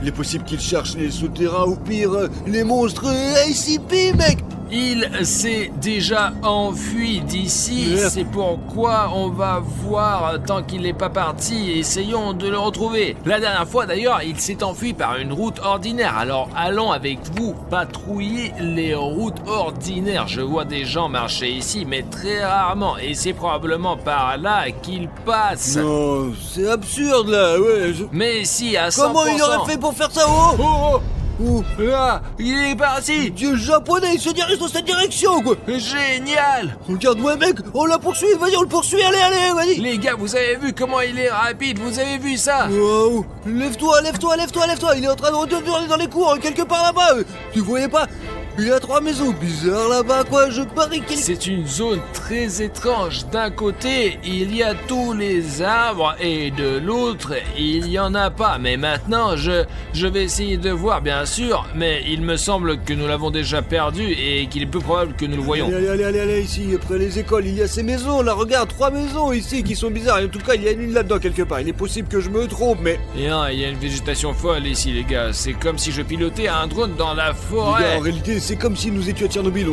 S6: Il est possible qu'ils cherchent les souterrains ou pire, les monstres ACP, mec.
S1: Il s'est déjà enfui d'ici, c'est pourquoi on va voir tant qu'il n'est pas parti, essayons de le retrouver. La dernière fois d'ailleurs, il s'est enfui par une route ordinaire, alors allons avec vous patrouiller les routes ordinaires. Je vois des gens marcher ici, mais très rarement, et c'est probablement par là qu'ils passent.
S6: Non, c'est absurde là, ouais.
S1: Mais si, à 100%.
S6: Comment il aurait fait pour faire ça? Oh,
S1: là, il est parti.
S6: Dieu japonais, il se dirige dans cette direction, quoi.
S1: Génial.
S6: Regarde-moi, mec, on la poursuit, vas-y, on le poursuit, allez, vas-y.
S1: Les gars, vous avez vu comment il est rapide, vous avez vu ça?
S6: Wow, lève-toi, il est en train de retourner dans les cours, quelque part là-bas. Tu voyais pas? Il y a 3 maisons bizarres là-bas, quoi, je parie qu'il...
S1: C'est une zone très étrange. D'un côté, il y a tous les arbres et de l'autre, il y en a pas. Mais maintenant, je vais essayer de voir, bien sûr, mais il me semble que nous l'avons déjà perdu et qu'il est peu probable que nous le voyons.
S6: Allez, ici, après les écoles, il y a ces maisons, là, regarde, 3 maisons ici qui sont bizarres. Et en tout cas, il y a une là-dedans quelque part. Il est possible que je me trompe, mais...
S1: Et non, il y a une végétation folle ici, les gars. C'est comme si je pilotais un drone dans la forêt.
S6: Les gars, en réalité, c'est comme si nous étions à Tchernobyl.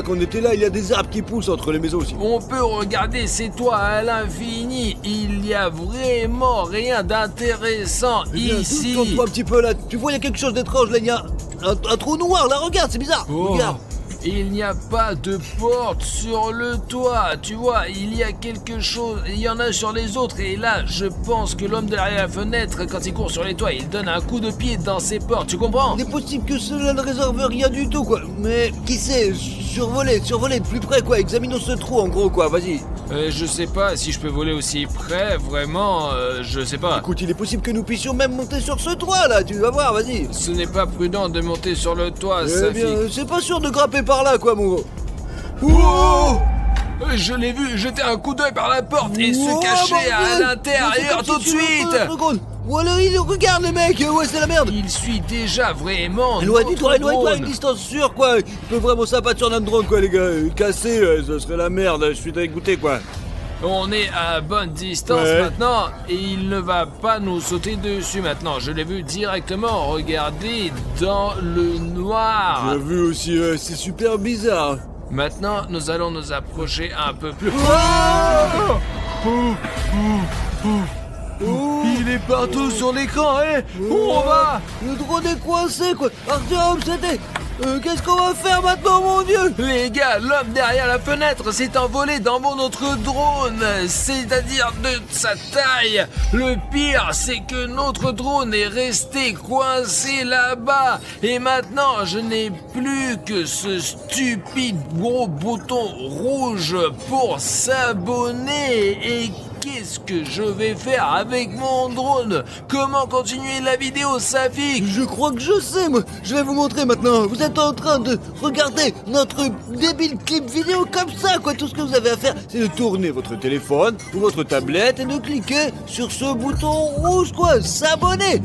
S6: Quand on était là, il y a des arbres qui poussent entre les maisons aussi.
S1: On peut regarder ces toits à l'infini. Il y a vraiment rien d'intéressant ici.
S6: Tourne-toi un petit peu là. Tu vois, il y a quelque chose d'étrange là. Il y a un trou noir là. Regarde, c'est bizarre. Regarde.
S1: Il n'y a pas de porte sur le toit, tu vois, il y a quelque chose, il y en a sur les autres, et là, je pense que l'homme derrière la fenêtre, quand il court sur les toits, il donne un coup de pied dans ses portes, tu comprends?
S6: Il est possible que cela ne réserve rien du tout, quoi, mais qui sait, survoler de plus près, quoi, examinons ce trou, en gros, quoi, vas-y.
S1: Je sais pas si je peux voler aussi près, vraiment, je sais pas.
S6: Écoute, il est possible que nous puissions même monter sur ce toit là, tu vas voir, vas-y.
S1: Ce n'est pas prudent de monter sur le toit,
S6: Eh
S1: Safik.
S6: bien, c'est pas sûr de grimper par là, quoi, mon gros.
S1: Wow! Je l'ai vu jeter un coup d'œil par la porte et se
S6: Oh,
S1: cacher à
S6: bordel.
S1: l'intérieur
S6: C'est
S1: tout
S6: comme
S1: de
S6: si tu
S1: suite.
S6: montais 30 secondes. Ou alors il regarde les mecs, ouais c'est la merde.
S1: Il suit déjà vraiment
S6: Éloigne-toi,
S1: notre
S6: à une
S1: drone.
S6: distance sûre quoi. Il peut vraiment s'abattre sur notre drone quoi les gars. Casser, ce serait la merde, je suis dégoûté quoi.
S1: On est à bonne distance
S6: Ouais.
S1: maintenant et il ne va pas nous sauter dessus maintenant. Je l'ai vu directement regarder dans le noir.
S6: J'ai vu aussi, c'est super bizarre.
S1: Maintenant, nous allons nous approcher un peu plus. Il est partout sur l'écran, hein. Où on va?
S6: Le drone est coincé quoi. Artyom, c'était... qu'est-ce qu'on va faire maintenant mon dieu?
S1: Les gars, l'homme derrière la fenêtre s'est envolé dans notre drone, c'est-à-dire de sa taille. Le pire, c'est que notre drone est resté coincé là-bas. Et maintenant, je n'ai plus que ce stupide gros bouton rouge pour s'abonner. Et qu'est-ce que je vais faire avec mon drone? Comment continuer la vidéo, Safik?
S6: Je crois que je sais moi. Je vais vous montrer maintenant. Vous êtes en train de regarder notre débile clip vidéo comme ça quoi. Tout ce que vous avez à faire, c'est de tourner votre téléphone ou votre tablette et de cliquer sur ce bouton rouge quoi. S'abonner.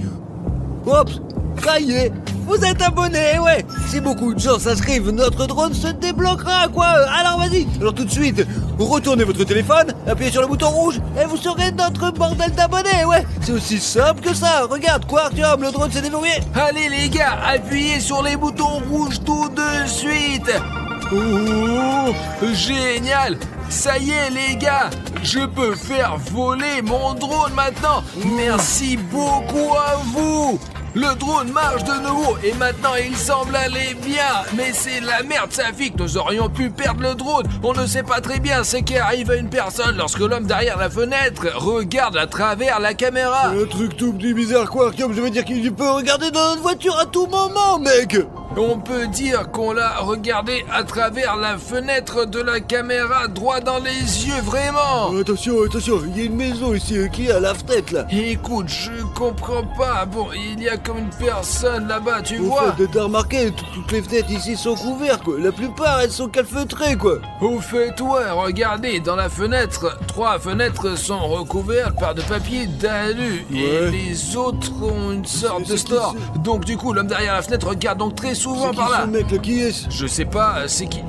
S6: Hop, ça y est. Vous êtes abonné, ouais. Si beaucoup de gens s'inscrivent, notre drone se débloquera, quoi. Alors vas-y. Alors tout de suite, retournez votre téléphone, appuyez sur le bouton rouge et vous serez notre bordel d'abonnés, ouais. C'est aussi simple que ça. Regarde, quoi, Artyom, le drone s'est déverrouillé.
S1: Allez les gars, appuyez sur les boutons rouges tout de suite. Oh, génial. Ça y est les gars, je peux faire voler mon drone maintenant. Merci beaucoup à vous. Le drone marche de nouveau et maintenant il semble aller bien. Mais c'est la merde, Safik, nous aurions pu perdre le drone. On ne sait pas très bien ce qui arrive à une personne lorsque l'homme derrière la fenêtre regarde à travers la caméra.
S6: Un truc tout petit bizarre, quoi, Artyom. Je veux dire qu'il peut regarder dans notre voiture à tout moment, mec.
S1: On peut dire qu'on l'a regardé à travers la fenêtre de la caméra, droit dans les yeux, vraiment.
S6: Attention, il y a une maison ici qui est à la fenêtre, là.
S1: Écoute, je comprends pas. Bon, il y a comme une personne là-bas, tu
S6: Au
S1: vois.
S6: fait, t'as remarqué, toutes les fenêtres ici sont couvertes, quoi. La plupart, elles sont calfeutrées, quoi.
S1: Au fait, ouais, regardez, dans la fenêtre, 3 fenêtres sont recouvertes par de papier d'alu.
S6: Ouais.
S1: Et les autres ont une sorte de
S6: c'est qui,
S1: store. Donc du coup, l'homme derrière la fenêtre regarde donc très souvent
S6: C'est qui
S1: par là.
S6: ce mec, là, qui est-ce?
S1: Je sais pas, c'est qui.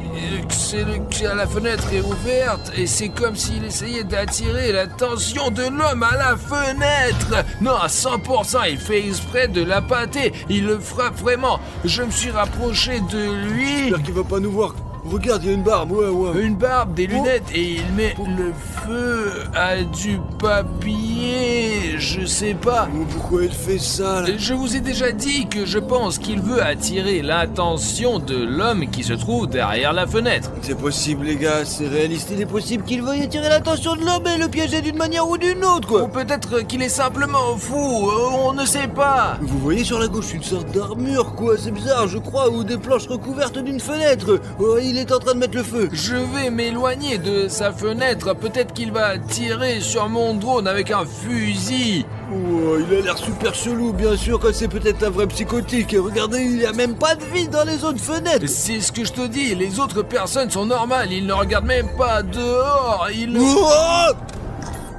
S1: La fenêtre est ouverte et c'est comme s'il essayait d'attirer l'attention de l'homme à la fenêtre. Non, à 100%, il fait exprès de la pâter. Il le frappe vraiment. Je me suis rapproché de lui.
S6: J'espère qu'il va pas nous voir. Regarde, il y a une barbe, ouais.
S1: Une barbe, des lunettes et il met le feu à du papier. Je sais pas.
S6: Oh, pourquoi il fait ça, là?
S1: Je vous ai déjà dit que je pense qu'il veut attirer l'attention de l'homme qui se trouve derrière la fenêtre.
S6: C'est possible, les gars, c'est réaliste. Il est possible qu'il veuille attirer l'attention de l'homme et le piéger d'une manière ou d'une autre,
S1: Ou
S6: quoi.
S1: peut-être qu'il est simplement fou, on ne sait pas.
S6: Vous voyez sur la gauche une sorte d'armure, quoi. C'est bizarre, je crois, ou des planches recouvertes d'une fenêtre. Oh, il est en train de mettre le feu.
S1: Je vais m'éloigner de sa fenêtre, peut-être qu'il va tirer sur mon drone avec un fusil.
S6: Oh, il a l'air super chelou, bien sûr, que c'est peut-être un vrai psychotique. Regardez, il n'y a même pas de vie dans les autres fenêtres.
S1: C'est ce que je te dis, les autres personnes sont normales, ils ne regardent même pas dehors, ils...
S6: Oh,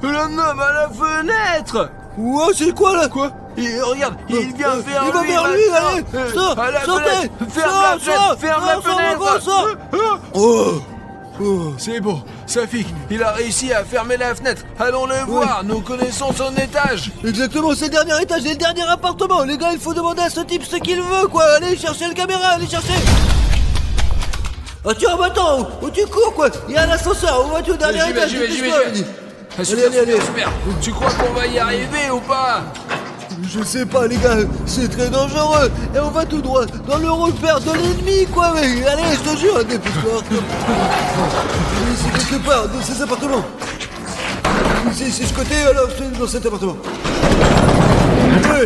S1: L'homme à la fenêtre.
S6: oh, c'est quoi, là? Quoi?
S1: Et regarde, il vient vers
S6: Il va
S1: lui.
S6: vers lui,
S1: maintenant.
S6: allez, sors,
S1: À la
S6: sortez,
S1: fenêtre. Ferme
S6: sors,
S1: la fenêtre,
S6: sors,
S1: ferme
S6: sors,
S1: la
S6: sors, mon
S1: fenêtre.
S6: gros, sors. Oh.
S1: C'est bon, Safik, il a réussi à fermer la fenêtre. Allons le voir, nous connaissons son étage.
S6: Exactement, c'est le dernier étage et le dernier appartement. Les gars, il faut demander à ce type ce qu'il veut, quoi. Allez chercher le caméra, allez chercher. Ah tiens, attends, où tu cours, quoi? Il y a un ascenseur, où vas-tu au dernier étage?
S1: J'y vais.
S6: Dépêche-toi.
S1: Ah, super,
S6: allez.
S1: super. Tu crois qu'on va y arriver ou pas?
S6: Je sais pas, les gars, c'est très dangereux. Et on va tout droit dans le repère de l'ennemi, quoi. Mais allez, je te jure, dépêche-toi. Ici, quelque part, dans ces appartements. Ici, c'est ce côté, alors, c'est dans cet appartement. Ouais,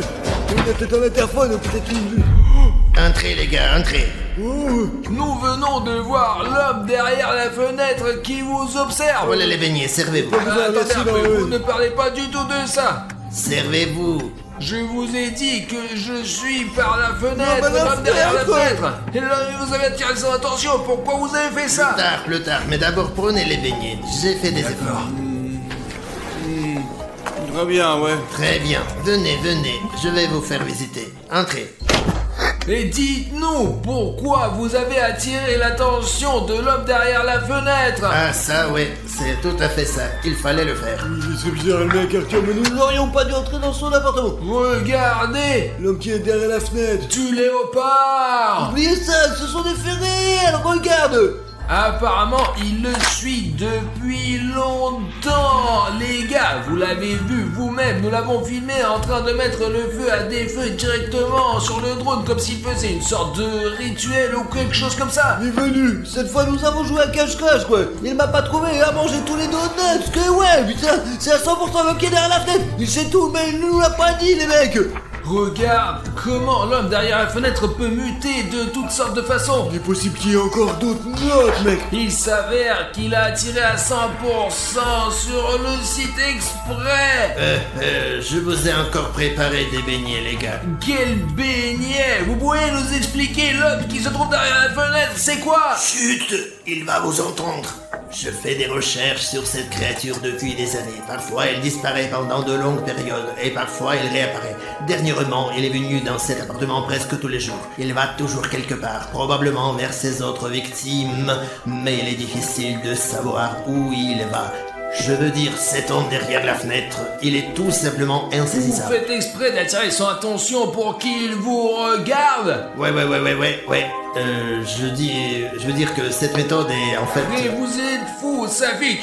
S6: il y a peut-être un interphone, peut-être une...
S5: Entrez les gars, entrez.
S1: Nous venons de voir l'homme derrière la fenêtre qui vous observe.
S5: Voilà les beignets, servez-vous.
S1: Attendez un peu, vous ne parlez pas du tout de ça.
S5: Servez-vous.
S1: Je vous ai dit que je suis par la fenêtre,
S6: Non, mais la
S1: l'homme derrière la
S6: fenêtre.
S1: fenêtre. Et là, vous avez attiré son attention, pourquoi vous avez fait ça?
S5: Plus tard, mais d'abord prenez les beignets. J'ai fait des efforts.
S3: Très bien, ouais.
S5: Très bien, venez, je vais vous faire visiter. Entrez.
S1: Et dites-nous, pourquoi vous avez attiré l'attention de l'homme derrière la fenêtre?
S5: Ah ça, ouais, c'est tout à fait ça. Il fallait le faire.
S6: C'est bizarre le mec, Arthur, mais nous n'aurions pas dû entrer dans son appartement.
S1: Regardez,
S6: L'homme qui est derrière la fenêtre.
S1: du léopard.
S6: Oubliez ça, ce sont des faits réels, regarde.
S1: Apparemment, il le suit depuis longtemps. Les gars, vous l'avez vu vous-même, nous l'avons filmé en train de mettre le feu à des feux directement sur le drone comme s'il faisait une sorte de rituel ou quelque chose comme ça.
S6: Il est venu, cette fois nous avons joué à cache-cache quoi. Il m'a pas trouvé et a mangé tous les donuts, que ouais, putain, c'est à 100% l'homme qui est derrière la fenêtre. Il sait tout, mais il nous l'a pas dit les mecs.
S1: Regarde comment l'homme derrière la fenêtre peut muter de toutes sortes de façons.
S6: Il est possible qu'il y ait encore d'autres notes, mec.
S1: Il s'avère qu'il a attiré à 100% sur le site exprès.
S5: Je vous ai encore préparé des beignets, les gars.
S1: Quel beignet! Vous pouvez nous expliquer l'homme qui se trouve derrière la fenêtre, c'est quoi?
S5: Chut, il va vous entendre. Je fais des recherches sur cette créature depuis des années. Parfois, elle disparaît pendant de longues périodes et parfois, elle réapparaît. Dernièrement, il est venu dans cet appartement presque tous les jours. Il va toujours quelque part, probablement vers ses autres victimes, mais il est difficile de savoir où il va. Je veux dire, cet homme derrière la fenêtre, il est tout simplement
S1: Vous
S5: insaisissable.
S1: faites exprès d'attirer son attention pour qu'il vous regarde?
S5: Ouais. Je veux dire que cette méthode est en fait...
S1: Mais vous êtes fou, Safik,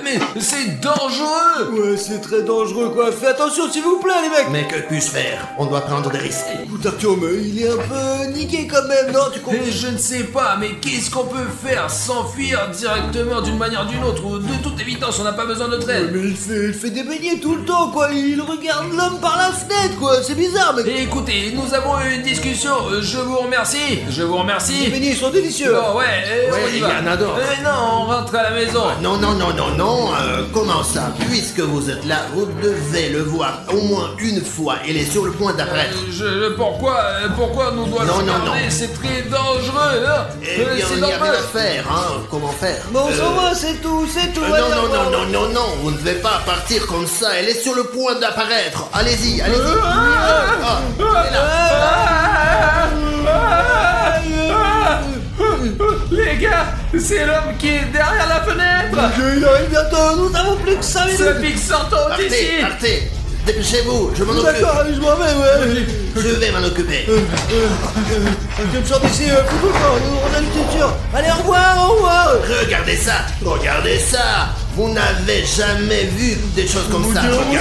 S1: mais c'est dangereux!
S6: Ouais, c'est très dangereux quoi. Fais attention s'il vous plaît les mecs.
S5: Mais que puis-je faire? On doit prendre des risques.
S6: Écoute Arthur, mais il est un peu niqué quand même, non? Tu comprends?
S1: Et je ne sais pas, mais qu'est-ce qu'on peut faire? S'enfuir directement d'une manière ou d'une autre, ou de toute évidence, on n'a pas besoin de notre
S6: Ouais,
S1: aide.
S6: mais il fait des beignets tout le temps quoi. Il regarde l'homme par la fenêtre quoi. C'est bizarre mec.
S1: Et écoutez, nous avons eu une discussion, je vous remercie.
S6: Les beignets sont délicieux.
S1: Bon, ouais,
S5: Ouais,
S1: on y
S5: il y
S1: va.
S5: en a d'autres.
S1: Non, on rentre à la maison.
S5: Non, comment ça? Puisque vous êtes là, vous devez le voir au moins une fois. Il est sur le point d'apparaître.
S1: Pourquoi nous doit
S5: Non,
S1: le
S5: non,
S1: regarder?
S5: non.
S1: C'est très dangereux, hein.
S5: Eh bien,
S1: C'est
S5: il n'y a rien
S1: normal.
S5: à faire, hein. Comment faire?
S6: Bon, on s'en va, c'est tout.
S5: Non, vous ne devez pas partir comme ça. Elle est sur le point d'apparaître. Allez-y. Ah, elle est là.
S1: Les gars, c'est l'homme qui est derrière la fenêtre.
S6: Il arrive bientôt, nous n'avons plus que 5 minutes.
S1: Safik, sortons d'ici.
S5: Partez. Dépêchez-vous, je m'en occupe.
S6: D'accord, allez, je m'en vais, ouais.
S5: Je vais m'en occuper.
S6: Je me sors d'ici, fous-toi, on a une culture. Allez, au revoir.
S5: Regardez ça. Vous n'avez jamais vu des choses comme ça.
S6: Mon Dieu.